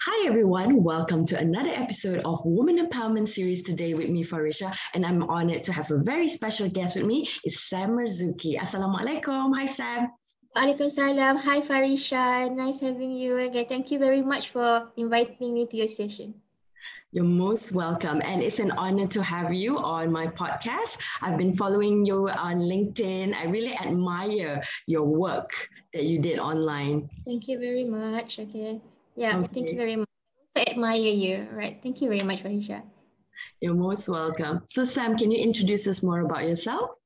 Hi everyone, welcome to another episode of Woman Empowerment Series today with me, Farisha, and I'm honored to have a very special guest with me. It's Sam Merzuki. Assalamualaikum. Hi Sam. Waalaikumsalam. Hi Farisha. Nice having you again. Thank you very much for inviting me to your session. You're most welcome, and it's an honor to have you on my podcast. I've been following you on LinkedIn. I really admire your work that you did online. Thank you very much. Okay. Yeah, Okay. Thank you very much. I also admire you. Right. Thank you very much, Farisha. You're most welcome. So Sam, can you introduce us more about yourself?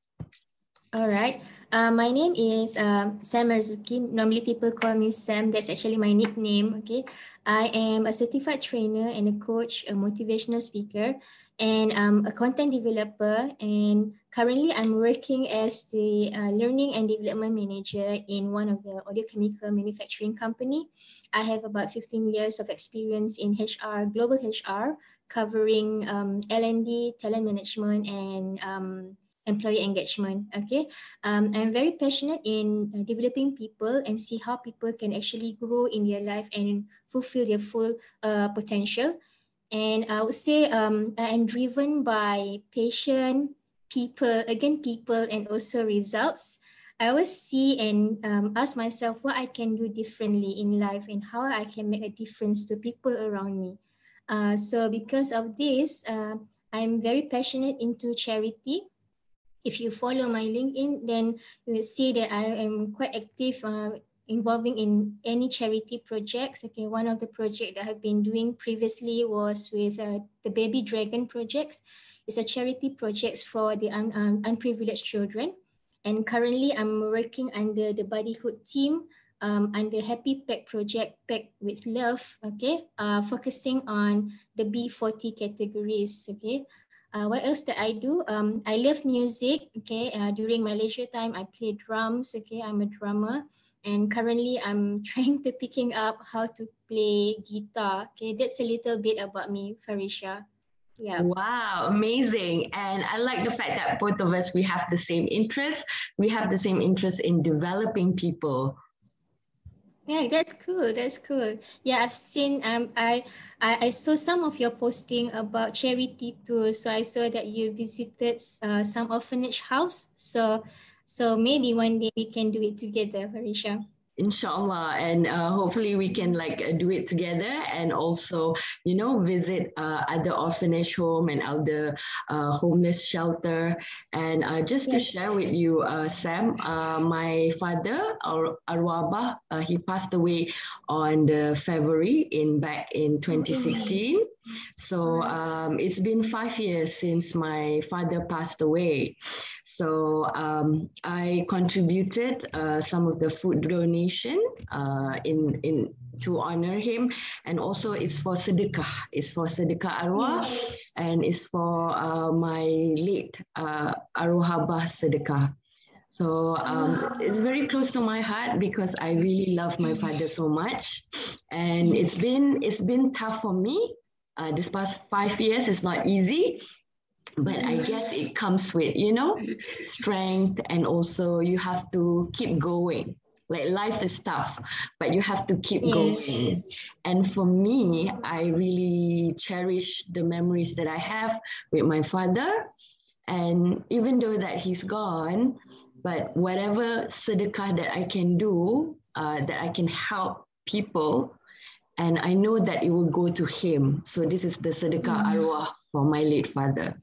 All right. My name is Sam Merzuki. Normally people call me Sam. That's actually my nickname. Okay. I am a certified trainer and a coach, a motivational speaker, and a content developer. And currently I'm working as the learning and development manager in one of the audio chemical manufacturing company. I have about 15 years of experience in HR, global HR, covering L&D, talent management, and employee engagement. Okay, I'm very passionate in developing people and see how people can actually grow in their life and fulfill their full potential. And I would say I'm driven by passion, people, and also results. I always see and ask myself what I can do differently in life and how I can make a difference to people around me. So because of this, I'm very passionate into charity. If you follow my LinkedIn, then you will see that I am quite active involving in any charity projects. Okay, one of the projects that I've been doing previously was with the Baby Dragon projects. It's a charity project for the unprivileged children. And currently I'm working under the Buddyhood team under Happy Pack project, Pack with Love, okay, focusing on the B40 categories, okay. What else that I do? I love music. Okay. During my leisure time, I play drums. Okay. I'm a drummer. And currently I'm trying to picking up how to play guitar. Okay. That's a little bit about me, Farisha. Yeah. Wow, amazing. And I like the fact that both of us, we have the same interest. We have the same interest in developing people. Yeah, that's cool. That's cool. Yeah, I've seen I saw some of your posting about charity too. So I saw that you visited some orphanage house. So maybe one day we can do it together, Farisha. Inshallah, and hopefully we can do it together, and also visit other orphanage home and other homeless shelter. And just to share with Yes. you, Sam, my father, Arwaba, he passed away on the February back in 2016. So it's been 5 years since my father passed away. So I contributed some of the food donation in to honor him, and also it's for sedekah. It's for sedekah arwah, Yes. and it's for my late arwah abah sedekah. So it's very close to my heart because I really love my father so much, and Yes. it's been tough for me. This past 5 years is not easy, but I guess it comes with strength, and also you have to keep going. Like life is tough, but you have to keep going. And for me, I really cherish the memories that I have with my father. And even though that he's gone, but whatever sedekah that I can do, that I can help people, and I know that it will go to him. So this is the sedekah arwah for my late father.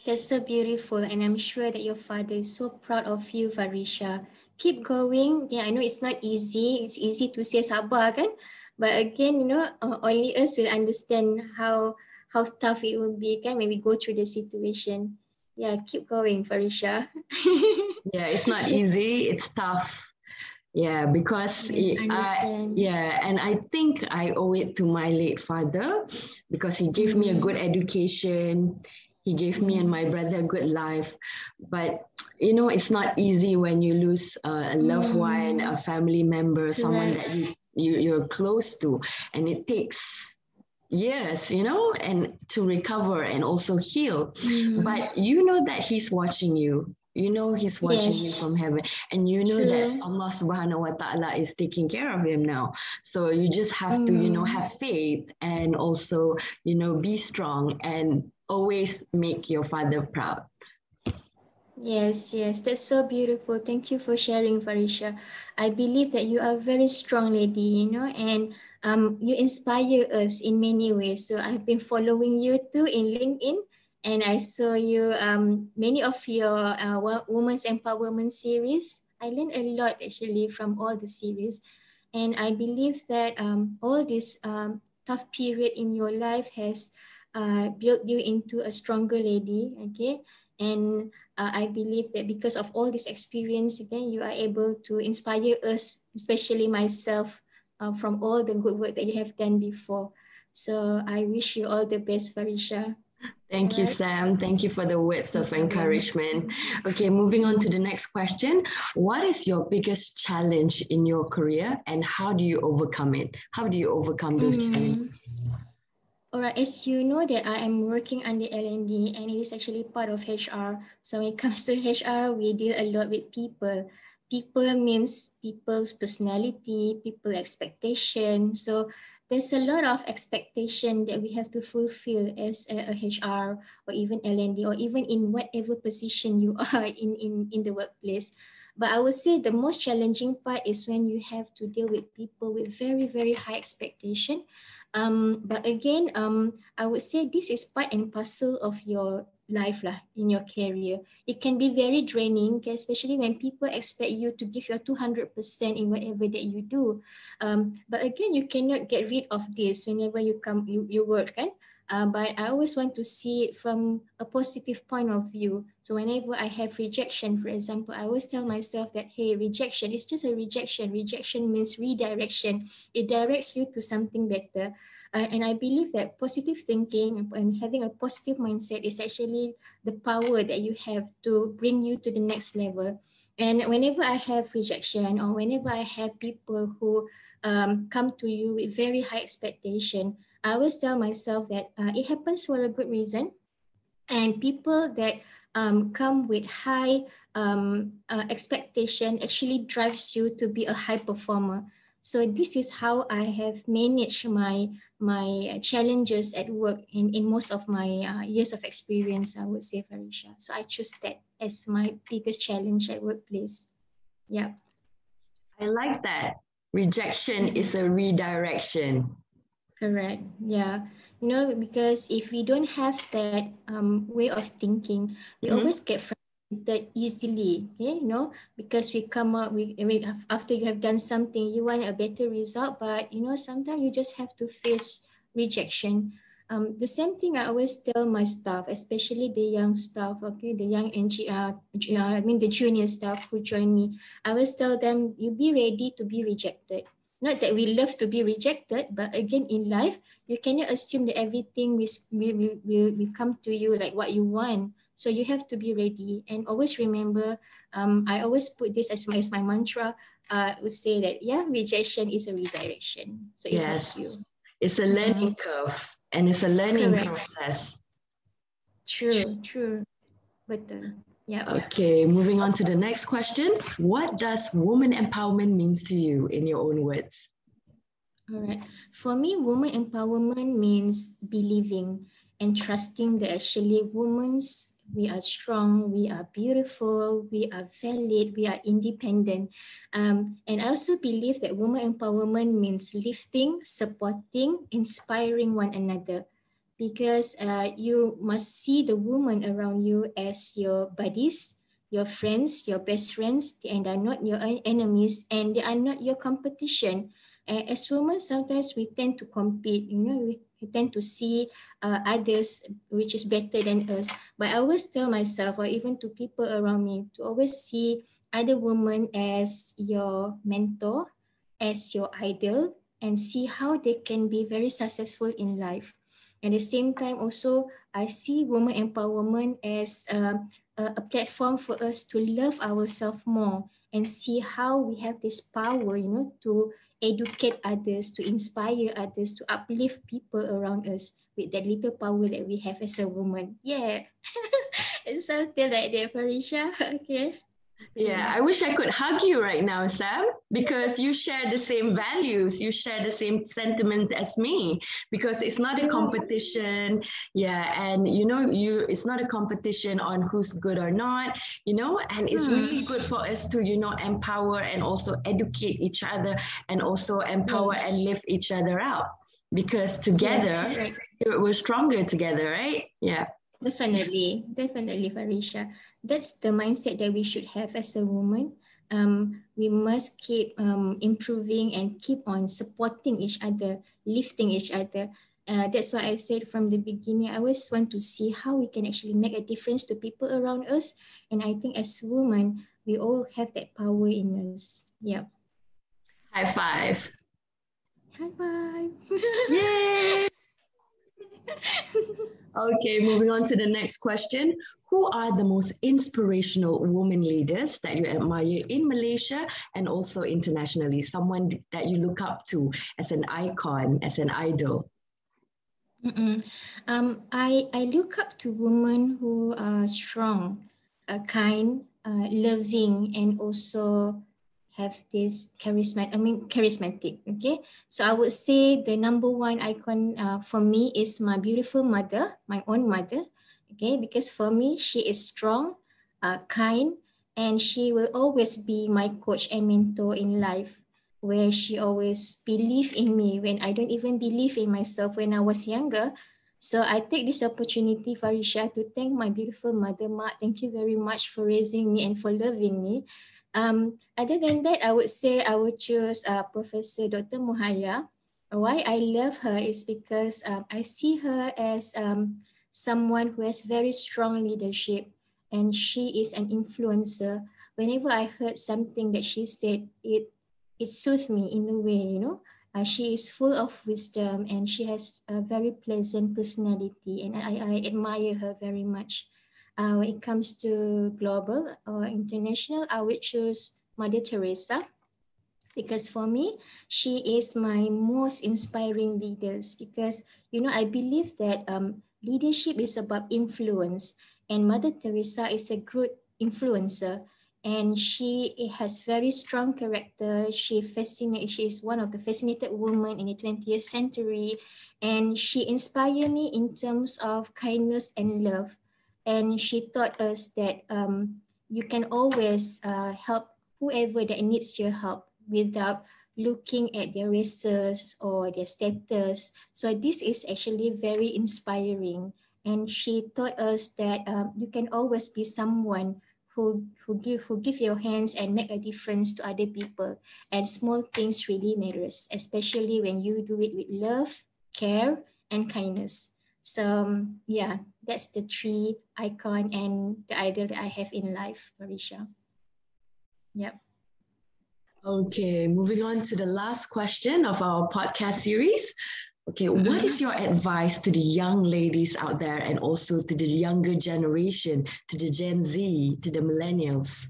That's so beautiful, and I'm sure that your father is so proud of you, Farisha. Keep going. Yeah, I know it's not easy. It's easy to say sabar, kan? But again, only us will understand how tough it will be, kan, when we go through the situation. Yeah, keep going, Farisha. Yeah, it's not easy. It's tough. Yeah, because and I think I owe it to my late father because he gave me a good education. He gave me and my brother a good life. But it's not easy when you lose a loved one, a family member, someone that you're close to, and it takes years, and to recover and also heal. But you know that he's watching you. You know he's watching you from Yes, heaven, and you know that true. Allah Subhanahu wa Taala is taking care of him now. So you just have to, Mm. have faith and also, be strong and always make your father proud. Yes, yes, that's so beautiful. Thank you for sharing, Farisha. I believe that you are a very strong lady, and you inspire us in many ways. So I've been following you too in LinkedIn, and I saw you many of your women's empowerment series. I learned a lot actually from all the series, and I believe that all this tough period in your life has built you into a stronger lady. Okay, and I believe that because of all this experience, again, you are able to inspire us, especially myself, from all the good work that you have done before. So I wish you all the best, Farisha. All Thank you, right. Sam. Thank you for the words No of problem. encouragement. Okay, moving on to the next question. What is your biggest challenge in your career and how do you overcome it? How do you overcome those challenges? Mm. All right, as you know that I am working under L&D and it is actually part of HR. So when it comes to HR, we deal a lot with people. People means people's personality, people expectation. So there's a lot of expectation that we have to fulfill as a HR or even L&D or even in whatever position you are in the workplace. But I would say the most challenging part is when you have to deal with people with very, very high expectation. But again, I would say this is part and parcel of your life lah, in your career. It can be very draining, okay, especially when people expect you to give your 200% in whatever that you do. But again, you cannot get rid of this whenever you work, kan? But I always want to see it from a positive point of view. So whenever I have rejection, for example, I always tell myself that, hey, rejection is just a rejection. Rejection means redirection. It directs you to something better. And I believe that positive thinking and having a positive mindset is actually the power that you have to bring you to the next level. And whenever I have rejection or whenever I have people who come to you with very high expectation, I always tell myself that it happens for a good reason. And people that come with high expectation actually drives you to be a high performer. So this is how I have managed my challenges at work in most of my years of experience, I would say, Farisha. So I choose that as my biggest challenge at workplace. Yeah. I like that. Rejection is a redirection. Correct. Yeah. Because if we don't have that way of thinking, we Mhm. always get frustrated easily. Okay, because we come up after you have done something, you want a better result, but sometimes you just have to face rejection. The same thing I always tell my staff, especially the young staff, okay, the young the junior staff who join me. I always tell them, you be ready to be rejected. Not that we love to be rejected, but again, in life, you cannot assume that everything will come to you like what you want. So you have to be ready and always remember. I always put this as my mantra. Would say that, yeah, rejection is a redirection. So it helps Yes, you. it's a learning Mm-mm. curve and it's a learning Correct. process. True. True. Betul. Yep. Okay, moving on to the next question. What does woman empowerment means to you in your own words? All right. For me, woman empowerment means believing and trusting that actually we are strong, we are beautiful, we are valid, we are independent. And I also believe that woman empowerment means lifting, supporting, inspiring one another. Because you must see the woman around you as your buddies, your friends, your best friends, and they are not your enemies and they are not your competition. As women, sometimes we tend to compete, we tend to see others which is better than us. But I always tell myself, or even to people around me, to always see other women as your mentor, as your idol, and see how they can be very successful in life. At the same time, also, I see women empowerment as a platform for us to love ourselves more and see how we have this power, to educate others, to inspire others, to uplift people around us with that little power that we have as a woman. Yeah. something like that, Farisha. Okay. Yeah, I wish I could hug you right now, Sam, because you share the same values, you share the same sentiments as me, because it's not a competition. Yeah, and it's not a competition on who's good or not, and it's really good for us to, empower and also educate each other and also empower Yes. and lift each other up because Yes, together that's right. we're stronger together, right? Yeah. Definitely, definitely, Farisha. That's the mindset that we should have as a woman. We must keep improving and keep on supporting each other, lifting each other. That's why I said from the beginning, I always want to see how we can actually make a difference to people around us. And I think as women, we all have that power in us. Yeah. High five. High five. Yay! Okay, moving on to the next question. Who are the most inspirational women leaders that you admire in Malaysia and also internationally? Someone that you look up to as an icon, as an idol? I look up to women who are strong, kind, loving, and also have this charismatic. Okay, so I would say the number one icon for me is my beautiful mother, my own mother. Okay, because for me she is strong, kind, and she will always be my coach and mentor in life, where she always believed in me when I don't even believe in myself when I was younger. So I take this opportunity, Farisha, to thank my beautiful mother, Ma. Thank you very much for raising me and for loving me. Other than that, I would say I would choose Professor Dr. Muhaya. Why I love her is because I see her as someone who has very strong leadership, and she is an influencer. Whenever I heard something that she said, it soothed me in a way. She is full of wisdom and she has a very pleasant personality, and I admire her very much. When it comes to global or international, I would choose Mother Teresa, because for me she is my most inspiring leaders, because I believe that leadership is about influence, and Mother Teresa is a good influencer, and she has very strong character. She is one of the fascinated women in the 20th century, and she inspired me in terms of kindness and love. And she taught us that you can always help whoever that needs your help without looking at their races or their status. So this is actually very inspiring. And she taught us that you can always be someone who give your hands and make a difference to other people. And small things really matters, especially when you do it with love, care, and kindness. So yeah, that's the three icon and the idol that I have in life, Marisha. Yep. Okay, moving on to the last question of our podcast series. Okay, what is your advice to the young ladies out there and also to the younger generation, to the Gen Z, to the millennials?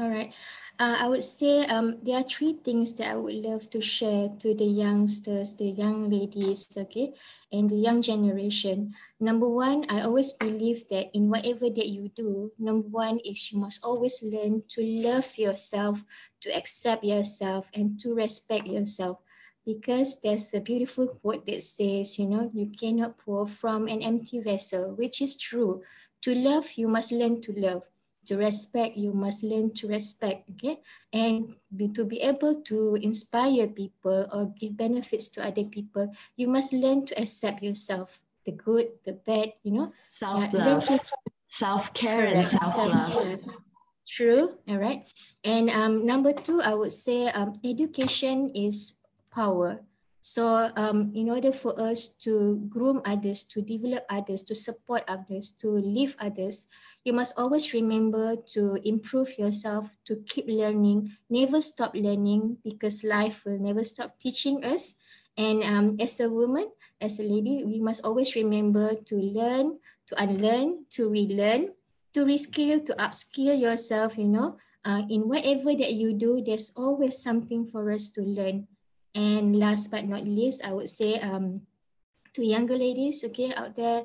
All right. I would say there are three things that I would love to share to the youngsters, the young ladies, okay, and the young generation. Number one, I always believe that in whatever that you do, number one is you must always learn to love yourself, to accept yourself, and to respect yourself. Because there's a beautiful quote that says, you cannot pour from an empty vessel, which is true. To love, you must learn to love. To respect, you must learn to respect, okay? And to be able to inspire people or give benefits to other people, you must learn to accept yourself, the good, the bad, Yeah, learn Self-love, to self-care and correct self-love. self-love. True, all right. And number two, I would say education is power. So in order for us to groom others, to develop others, to support others, to lift others, you must always remember to improve yourself, to keep learning, never stop learning, because life will never stop teaching us. And as a woman, as a lady, we must always remember to learn, to unlearn, to relearn, to reskill, to upskill yourself, in whatever that you do, there's always something for us to learn. And last but not least, I would say to younger ladies, okay, out there,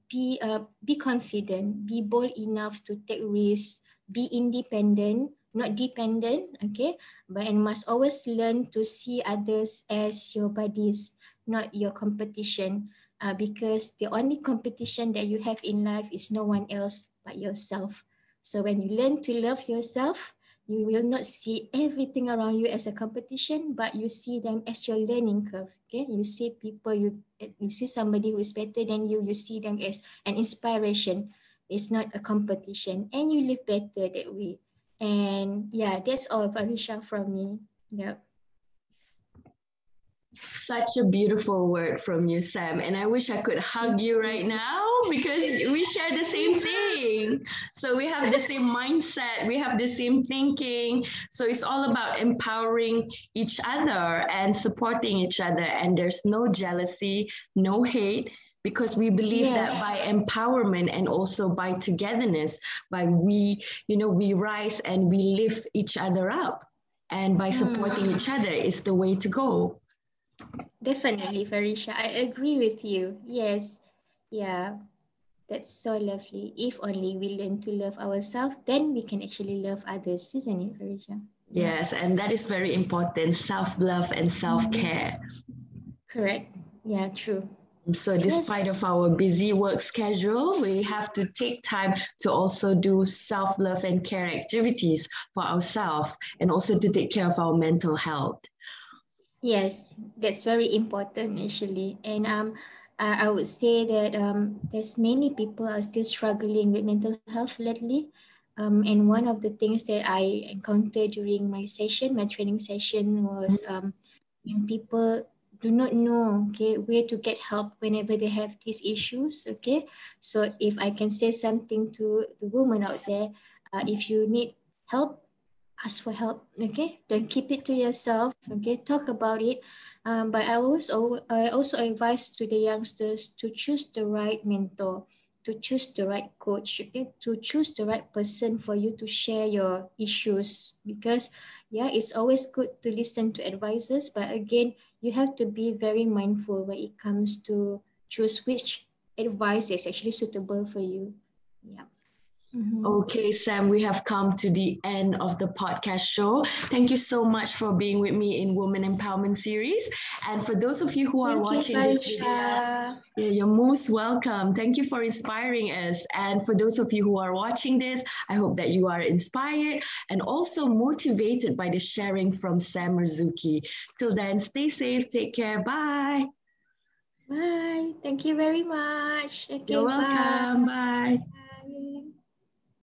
be confident, be bold enough to take risks, be independent, not dependent, okay, but and must always learn to see others as your buddies, not your competition, because the only competition that you have in life is no one else but yourself. So when you learn to love yourself, you will not see everything around you as a competition, but you see them as your learning curve. Okay, you see people, you see somebody who is better than you see them as an inspiration. It's not a competition, and you live better that way. And yeah, that's all, Farisha, from me. Yeah. Such a beautiful word from you, Sam. And I wish I could hug you right now because we share the same thing. So we have the same mindset, we have the same thinking. So it's all about empowering each other and supporting each other. And there's no jealousy, no hate, because we believe that by empowerment and also by togetherness, by we rise and we lift each other up. And by supporting each other is the way to go. Definitely, Farisha. I agree with you. Yes. Yeah. That's so lovely. If only we learn to love ourselves, then we can actually love others, isn't it, Farisha? Yeah. Yes, and that is very important, self-love and self-care. Correct. Yeah, true. So despite of our busy work schedule, we have to take time to also do self-love and care activities for ourselves and also to take care of our mental health. Yes, that's very important actually. And I would say that there's many people are still struggling with mental health lately. And one of the things that I encountered during my session, my training session, was when people do not know, okay, where to get help whenever they have these issues, okay. So if I can say something to the woman out there, if you need help, ask for help, okay, don't keep it to yourself, okay, talk about it. But I also advise to the youngsters to choose the right mentor, to choose the right coach, okay, to choose the right person for you to share your issues, because yeah, it's always good to listen to advisors, but again, you have to be very mindful when it comes to choose which advice is actually suitable for you. Yeah. Okay, Sam, we have come to the end of the podcast show. Thank you so much for being with me in Women Empowerment Series. And for those of you who are watching this video, you're most welcome. Thank you for inspiring us. And for those of you who are watching this, I hope that you are inspired and also motivated by the sharing from Sam Merzuki. Till then, stay safe, take care, bye. Bye. Thank you very much. Okay, You're welcome. Bye.